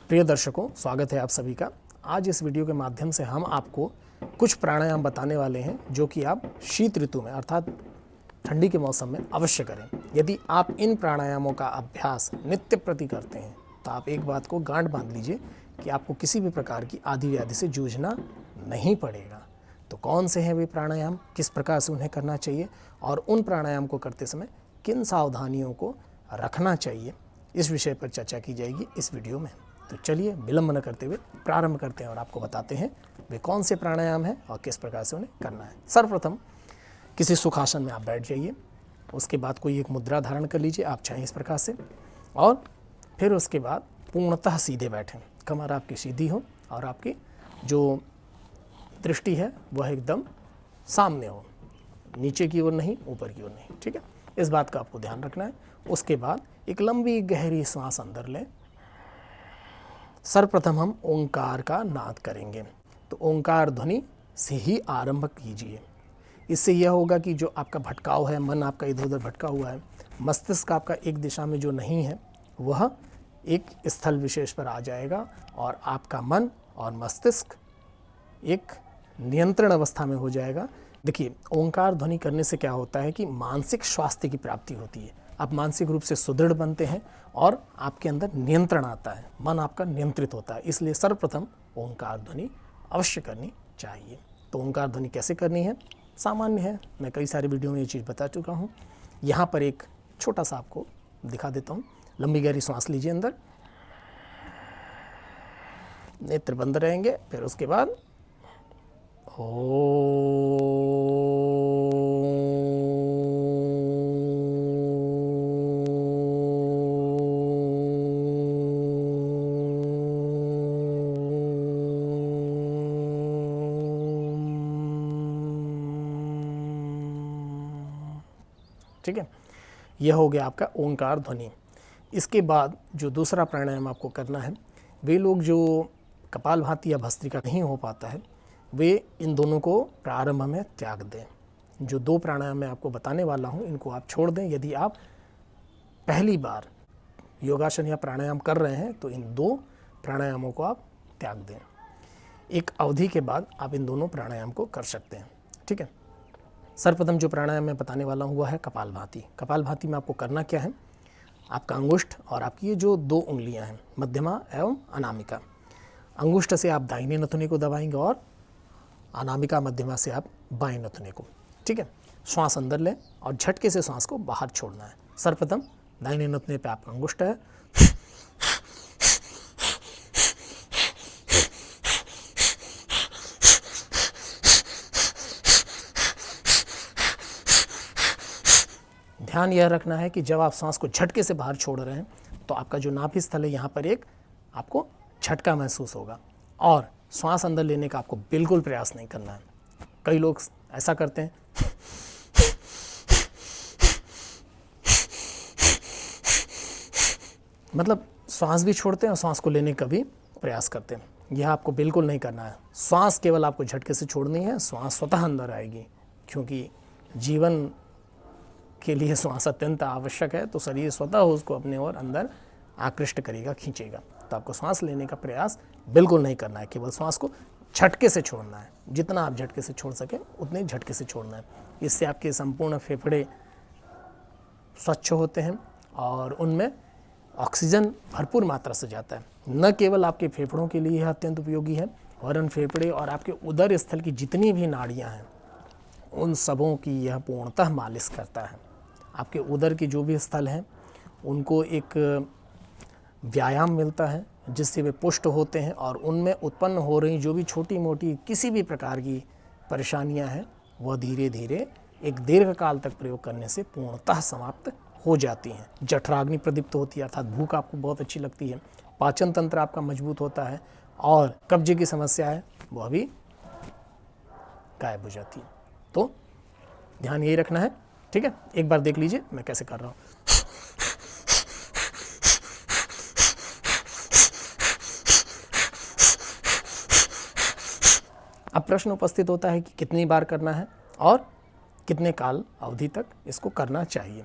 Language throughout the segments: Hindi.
प्रिय दर्शकों, स्वागत है आप सभी का। आज इस वीडियो के माध्यम से हम आपको कुछ प्राणायाम बताने वाले हैं जो कि आप शीत ऋतु में अर्थात ठंडी के मौसम में अवश्य करें। यदि आप इन प्राणायामों का अभ्यास नित्य प्रति करते हैं तो आप एक बात को गांठ बांध लीजिए कि आपको किसी भी प्रकार की आदि व्याधि से जूझना नहीं पड़ेगा। तो कौन से हैं वे प्राणायाम, किस प्रकार से उन्हें करना चाहिए और उन प्राणायाम को करते समय किन सावधानियों को रखना चाहिए, इस विषय पर चर्चा की जाएगी इस वीडियो में। तो चलिए विलंब न करते हुए प्रारंभ करते हैं और आपको बताते हैं वे कौन से प्राणायाम हैं और किस प्रकार से उन्हें करना है। सर्वप्रथम किसी सुखासन में आप बैठ जाइए। उसके बाद कोई एक मुद्रा धारण कर लीजिए, आप चाहें इस प्रकार से, और फिर उसके बाद पूर्णतः सीधे बैठें। कमर आपकी सीधी हो और आपकी जो दृष्टि है वह एकदम सामने हो, नीचे की ओर नहीं, ऊपर की ओर नहीं। ठीक है, इस बात का आपको ध्यान रखना है। उसके बाद एक लंबी गहरी सांस अंदर लें। सर्वप्रथम हम ओंकार का नाद करेंगे, तो ओंकार ध्वनि से ही आरंभ कीजिए। इससे यह होगा कि जो आपका भटकाव है, मन आपका इधर उधर भटका हुआ है, मस्तिष्क आपका एक दिशा में जो नहीं है वह एक स्थल विशेष पर आ जाएगा और आपका मन और मस्तिष्क एक नियंत्रण अवस्था में हो जाएगा। देखिए, ओंकार ध्वनि करने से क्या होता है कि मानसिक स्वास्थ्य की प्राप्ति होती है। आप मानसिक रूप से सुदृढ़ बनते हैं और आपके अंदर नियंत्रण आता है, मन आपका नियंत्रित होता है। इसलिए सर्वप्रथम ओंकार ध्वनि अवश्य करनी चाहिए। तो ओंकार ध्वनि कैसे करनी है, सामान्य है, मैं कई सारे वीडियो में ये चीज़ बता चुका हूँ। यहाँ पर एक छोटा सा आपको दिखा देता हूँ। लंबी गहरी सांस लीजिए अंदर, नेत्र बंद रहेंगे, फिर उसके बाद ठीक है, यह हो गया आपका ओंकार ध्वनि। इसके बाद जो दूसरा प्राणायाम आपको करना है, वे लोग जो कपालभाति या भस्त्रिका नहीं हो पाता है वे इन दोनों को प्रारंभ में त्याग दें। जो दो प्राणायाम मैं आपको बताने वाला हूं इनको आप छोड़ दें। यदि आप पहली बार योगासन या प्राणायाम कर रहे हैं तो इन दो प्राणायामों को आप त्याग दें। एक अवधि के बाद आप इन दोनों प्राणायाम को कर सकते हैं। ठीक है, सर्वप्रथम जो प्राणायाम मैं बताने वाला हूँ वह है कपालभाति। कपालभाति में आपको करना क्या है, आपका अंगुष्ठ और आपकी ये जो दो उंगलियां हैं, मध्यमा एवं अनामिका, अंगुष्ठ से आप दाहिने नथुने को दबाएंगे और अनामिका मध्यमा से आप बाएं नथुने को। ठीक है, श्वास अंदर लें और झटके से श्वास को बाहर छोड़ना है। सर्वप्रथम दाहिने नथुने पे आपका अंगुष्ठ है, ध्यान यह रखना है कि जब आप सांस को झटके से बाहर छोड़ रहे हैं तो आपका जो नाभि स्थल है यहाँ पर एक आपको झटका महसूस होगा और श्वास अंदर लेने का आपको बिल्कुल प्रयास नहीं करना है। कई लोग ऐसा करते हैं, मतलब श्वास भी छोड़ते हैं और श्वास को लेने का भी प्रयास करते हैं। यह आपको बिल्कुल नहीं करना है। श्वास केवल आपको झटके से छोड़नी है, श्वास स्वतः अंदर आएगी, क्योंकि जीवन के लिए श्वास अत्यंत आवश्यक है। तो शरीर स्वतः उसको अपने ओर अंदर आकृष्ट करेगा, खींचेगा। तो आपको श्वास लेने का प्रयास बिल्कुल नहीं करना है, केवल श्वास को झटके से छोड़ना है। जितना आप झटके से छोड़ सकें उतने झटके से छोड़ना है। इससे आपके संपूर्ण फेफड़े स्वच्छ होते हैं और उनमें ऑक्सीजन भरपूर मात्रा से जाता है। न केवल आपके फेफड़ों के लिए यह अत्यंत उपयोगी है, वरन फेफड़े और आपके उदर स्थल की जितनी भी नाड़ियाँ हैं उन सबों की यह पूर्णतः मालिश करता है। आपके उदर के जो भी स्थल हैं उनको एक व्यायाम मिलता है जिससे वे पुष्ट होते हैं और उनमें उत्पन्न हो रही जो भी छोटी मोटी किसी भी प्रकार की परेशानियां हैं वह धीरे धीरे एक दीर्घ काल तक प्रयोग करने से पूर्णतः समाप्त हो जाती हैं। जठराग्नि प्रदीप्त होती है, अर्थात भूख आपको बहुत अच्छी लगती है, पाचन तंत्र आपका मजबूत होता है और कब्जे की समस्या है वह भी गायब हो जाती है। तो ध्यान यही रखना है। ठीक है, एक बार देख लीजिए मैं कैसे कर रहा हूँ। अब प्रश्न उपस्थित होता है कि कितनी बार करना है और कितने काल अवधि तक इसको करना चाहिए।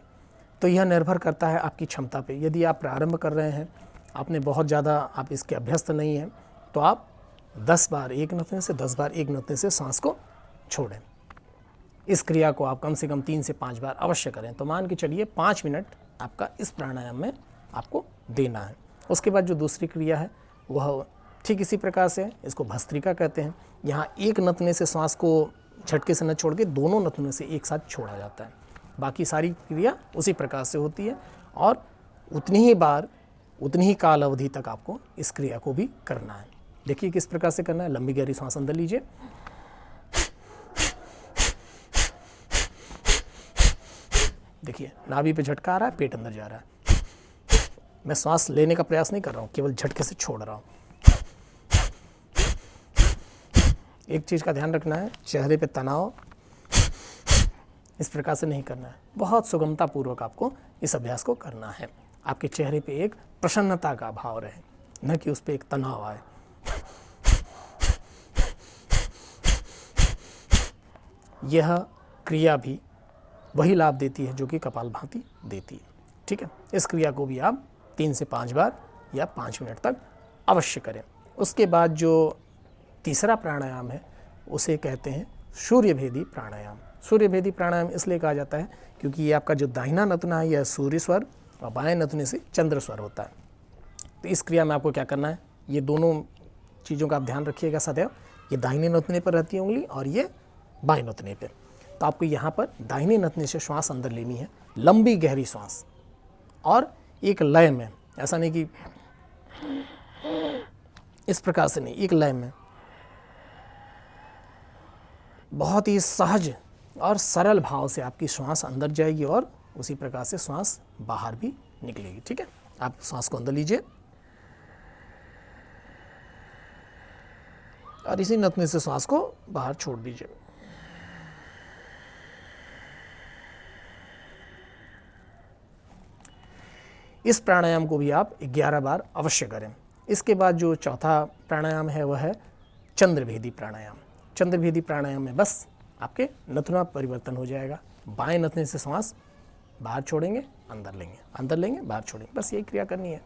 तो यह निर्भर करता है आपकी क्षमता पे। यदि आप प्रारंभ कर रहे हैं आपने बहुत ज़्यादा आप इसके अभ्यस्त नहीं हैं तो आप 10 बार एक नथने से 10 बार एक नथने से सांस को छोड़ें। इस क्रिया को आप कम से कम 3 से 5 बार अवश्य करें। तो मान के चलिए 5 मिनट आपका इस प्राणायाम में आपको देना है। उसके बाद जो दूसरी क्रिया है वह ठीक इसी प्रकार से है, इसको भस्त्रिका कहते हैं। यहाँ एक नथने से श्वास को झटके से न छोड़ के दोनों नथनों से एक साथ छोड़ा जाता है। बाकी सारी क्रिया उसी प्रकार से होती है और उतनी ही बार उतनी ही काल अवधि तक आपको इस क्रिया को भी करना है। देखिए किस प्रकार से करना है। लंबी गहरी सांस अंदर लीजिए, देखिए नाभि पे झटका आ रहा है, पेट अंदर जा रहा है। मैं सांस लेने का प्रयास नहीं कर रहा हूँ, केवल झटके से छोड़ रहा हूँ। एक चीज़ का ध्यान रखना है, चेहरे पे तनाव इस प्रकार से नहीं करना है। बहुत सुगमता पूर्वक आपको इस अभ्यास को करना है। आपके चेहरे पे एक प्रसन्नता का भाव रहे, न कि उस पर एक तनाव आए। यह क्रिया भी वही लाभ देती है जो कि कपालभाति देती है। ठीक है, इस क्रिया को भी आप 3 से 5 बार या 5 मिनट तक अवश्य करें। उसके बाद जो तीसरा प्राणायाम है उसे कहते हैं सूर्यभेदी प्राणायाम। सूर्यभेदी प्राणायाम इसलिए कहा जाता है क्योंकि ये आपका जो दाहिना नथना है यह सूर्य स्वर और बाएं नथने से चंद्र स्वर होता है। तो इस क्रिया में आपको क्या करना है, ये दोनों चीज़ों का आप ध्यान रखिएगा सदैव। ये दाहिने नथने पर रहती है उंगली और ये बाएं नथने पर। तो आपको यहाँ पर दाहिने नथने से श्वास अंदर लेनी है, लंबी गहरी श्वास, और एक लय में, ऐसा नहीं कि इस प्रकार से नहीं, एक लय में बहुत ही सहज और सरल भाव से आपकी श्वास अंदर जाएगी और उसी प्रकार से श्वास बाहर भी निकलेगी। ठीक है, आप श्वास को अंदर लीजिए और इसी नथने से श्वास को बाहर छोड़ दीजिए। इस प्राणायाम को भी आप 11 बार अवश्य करें। इसके बाद जो चौथा प्राणायाम है वह है चंद्रभेदी प्राणायाम। चंद्रभेदी प्राणायाम में बस आपके नथुना परिवर्तन हो जाएगा। बाएं नथने से श्वास बाहर छोड़ेंगे, अंदर लेंगे, अंदर लेंगे, बाहर छोड़ेंगे, बस यही क्रिया करनी है।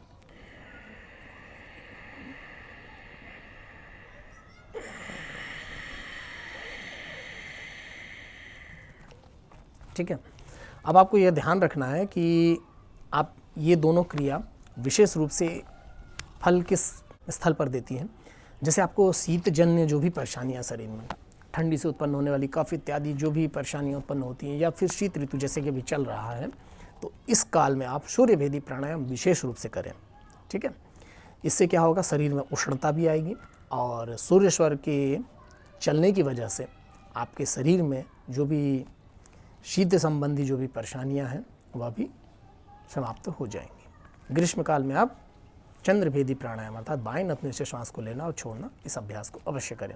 ठीक है, अब आपको यह ध्यान रखना है कि आप ये दोनों क्रिया विशेष रूप से फल किस स्थल पर देती हैं। जैसे आपको शीतजन्य जो भी परेशानियां शरीर में, ठंडी से उत्पन्न होने वाली कफ इत्यादि जो भी परेशानियां उत्पन्न होती हैं, या फिर शीत ऋतु जैसे कि अभी चल रहा है, तो इस काल में आप सूर्यभेदी प्राणायाम विशेष रूप से करें। ठीक है, इससे क्या होगा, शरीर में उष्णता भी आएगी और सूर्य स्वर के चलने की वजह से आपके शरीर में जो भी शीत संबंधी जो भी परेशानियां हैं वह भी समाप्त हो जाएंगी। ग्रीष्म काल में आप चंद्रभेदी प्राणायाम अर्थात बाएं नथने से श्वास को लेना और छोड़ना, इस अभ्यास को अवश्य करें।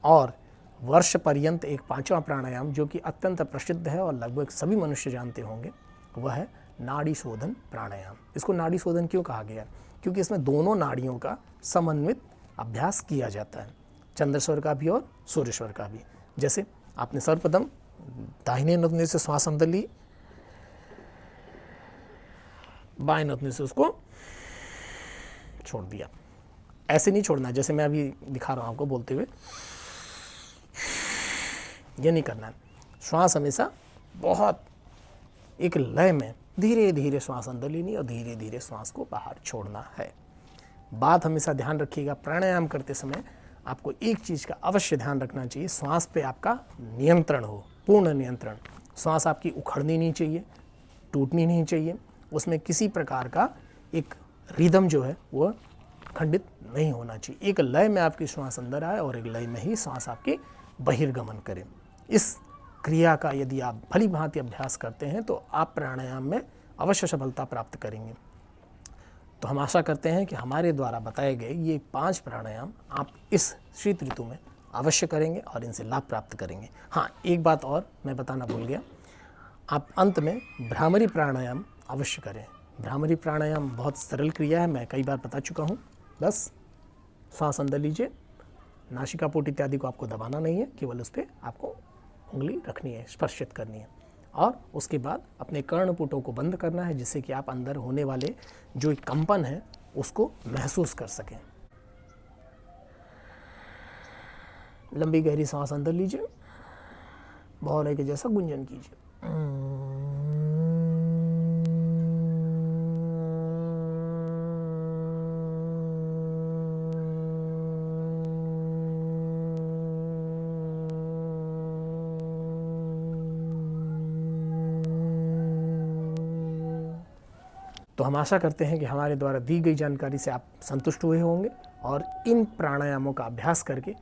और वर्ष पर्यंत एक 5वां प्राणायाम जो कि अत्यंत प्रसिद्ध है और लगभग सभी मनुष्य जानते होंगे, वह है नाड़ी शोधन प्राणायाम। इसको नाड़ी शोधन क्यों कहा गया? क्योंकि इसमें दोनों नाड़ियों का समन्वित अभ्यास किया जाता है, चंद्र स्वर का भी और सूर्य स्वर का भी। जैसे आपने सर्वप्रथम दाहिने नथने से श्वास अंदर ली, बाएं नथने से उसको छोड़ दिया। ऐसे नहीं छोड़ना है जैसे मैं अभी दिखा रहा हूं आपको बोलते हुए, ये नहीं करना है। श्वास हमेशा बहुत एक लय में धीरे धीरे श्वास अंदर लेनी और धीरे धीरे श्वास को बाहर छोड़ना है। बात हमेशा ध्यान रखिएगा, प्राणायाम करते समय आपको एक चीज़ का अवश्य ध्यान रखना चाहिए, श्वास पे आपका नियंत्रण हो, पूर्ण नियंत्रण। श्वास आपकी उखड़नी नहीं चाहिए, टूटनी नहीं चाहिए, उसमें किसी प्रकार का एक रिदम जो है वह खंडित नहीं होना चाहिए। एक लय में आपकी श्वास अंदर आए और एक लय में ही श्वास आपकी बहिर्गमन करे। इस क्रिया का यदि आप भली भांति अभ्यास करते हैं तो आप प्राणायाम में अवश्य सफलता प्राप्त करेंगे। तो हम आशा करते हैं कि हमारे द्वारा बताए गए ये 5 प्राणायाम आप इस शीत ऋतु में अवश्य करेंगे और इनसे लाभ प्राप्त करेंगे। हाँ, एक बात और मैं बताना भूल गया, आप अंत में भ्रामरी प्राणायाम अवश्य करें। भ्रामरी प्राणायाम बहुत सरल क्रिया है, मैं कई बार बता चुका हूँ। बस श्वास अंदर लीजिए, नासिकापुट इत्यादि को आपको दबाना नहीं है, केवल उस पर आपको उंगली रखनी है, स्पर्शित करनी है, और उसके बाद अपने कर्णपुटों को बंद करना है, जिससे कि आप अंदर होने वाले जो कंपन है उसको महसूस कर सकें। लंबी गहरी सांस अंदर लीजिए, भौरे के जैसा गुंजन कीजिए। तो हम आशा करते हैं कि हमारे द्वारा दी गई जानकारी से आप संतुष्ट हुए होंगे और इन प्राणायामों का अभ्यास करके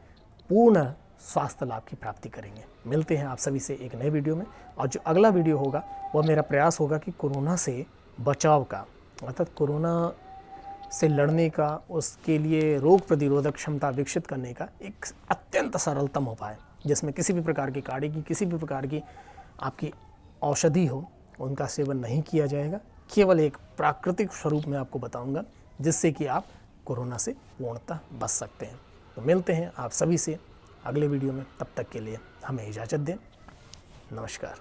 पूर्ण स्वास्थ्य लाभ की प्राप्ति करेंगे। मिलते हैं आप सभी से एक नए वीडियो में, और जो अगला वीडियो होगा वह मेरा प्रयास होगा कि कोरोना से बचाव का, अर्थात कोरोना से लड़ने का, उसके लिए रोग प्रतिरोधक क्षमता विकसित करने का एक अत्यंत सरलतम उपाय, जिसमें किसी भी प्रकार की काढ़े की, किसी भी प्रकार की आपकी औषधि हो, उनका सेवन नहीं किया जाएगा। केवल एक प्राकृतिक स्वरूप में आपको बताऊंगा, जिससे कि आप कोरोना से पूर्णतः बच सकते हैं। तो मिलते हैं आप सभी से अगले वीडियो में, तब तक के लिए हमें इजाज़त दें। नमस्कार।